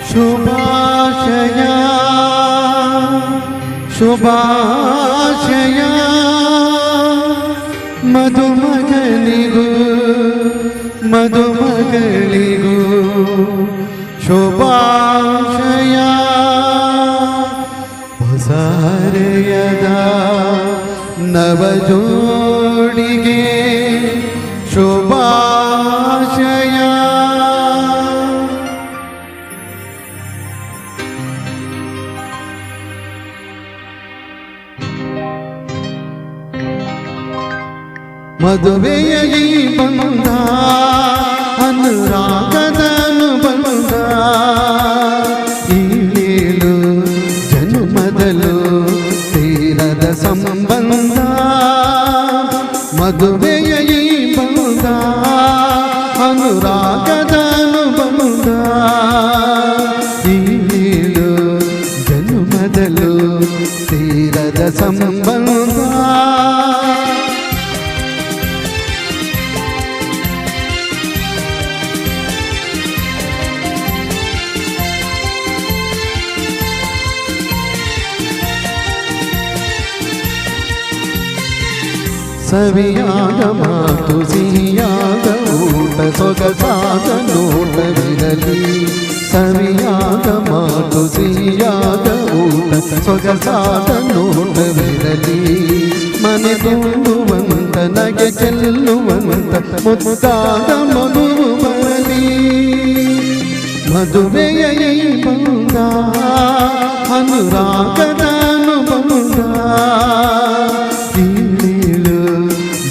ಶುಭಾಶಯ ಶುಭಾಶಯ ಮಧುಮಗನಿಗೂ ಮಧುಮಗಳಿಗೂ ಶುಭಾಶಯ ಹೊಸ ಹರೆಯದ ನವಜೋಡಿಗೆ ಶುಭಾಶಯ. ಮದುವೆಯ ಈ ಬಂಧ ಅನುರಾಗದ ಅನುಬಂಧ ಈಳೇಳು ಜನ್ಮದಲು ತೀರದ ಸಂಬಂಧ. ಮದುವೆಯ ಈ ಬಂಧ ಅನುರಾಗದ ಅನುಬಂಧ ಈಳೇಳು ಜನ್ಮದಲು ತೀರದ ಸಂಬಂಧ. ಸವಿಯಾದ ಮಾತು ಸಿಹಿಯಾದ ಊಟ ಸೊಗಸಾದ ನೋಟವಿರಲಿ. ಸವಿಯಾದ ಮಾತು ಸಿಹಿಯಾದ ಊಟ ಸೊಗಸಾದ ನೋಟವಿರಲಿ. ಮನೆ ತುಂಬುವಂತ ನಗೆ ಚೆಲ್ಲುವಂತ ಮುದ್ದಾದ ಮಗುವು ಬರಲಿ. ಮದುವೆಯ ಈ ಬಂಧ ಅನುರಾಗದ ಅನುಬಂಧ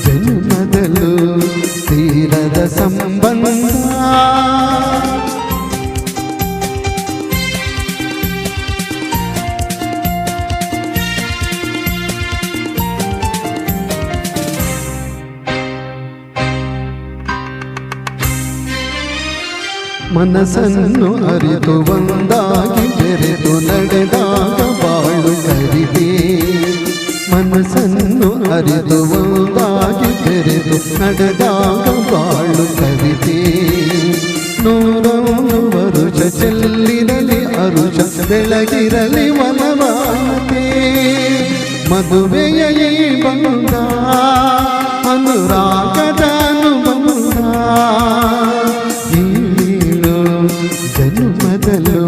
ಜನ್ಮದಲು ತೀರದ ಸಂಬಂಧ. ಮನಸ್ಸನ್ನು ಅರಿತು ಒಂದಾಗಿ ಬೆರೆತು ನಡೆದಾಗ ಬಾಳು ಕರಿದೆ. ಮನಸ್ಸನ್ನು ಅರಿತು ಒಂದಾಗಿ ಬೆರೆತು ನಡೆದಾಗ ಬಾಳು ಕವಿತೆ. ನೂರೊಂದು ವರುಷ ಚೆಲ್ಲಿರಲಿ ಅರುಷ ಬೆಳಗಿರಲಿ ವನವಾತೆ. ಮದುವೆಯ ಈ ಬಂಧ ಅನುರಾಗದ ಅನುಬಂಧ ಈಳು ಜನ್ಮದಲು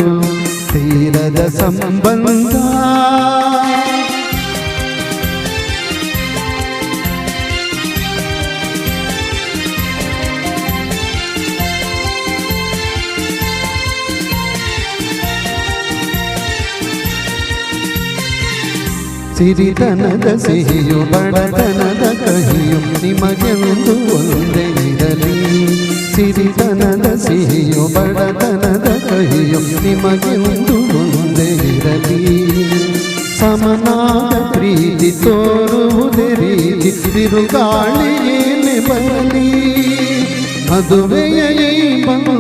ತೀರದ ಸಂಬಂಧ. ಸಿರಿತನದ ಸಿಹಿಯು ಬಡತನದ ಕಹಿಯು ನಿಮಗೆಂದು ಒಂದೇ ಇರಲಿ. ಸಿರಿತನದ ಸಿಹಿಯು ಬಡತನದ ಕಹಿಯು ನಿಮಗೆಂದು ಒಂದೇ ಇರಲಿ. ಸಮನಾದ ಪ್ರೀತಿ ತೋರುವುದೇ ರೀತಿ ಬಿರುಗಾಳಿ ಏನೇ ಬರಲಿ. ಮದುವೆಯ ಈ ಬಂಧ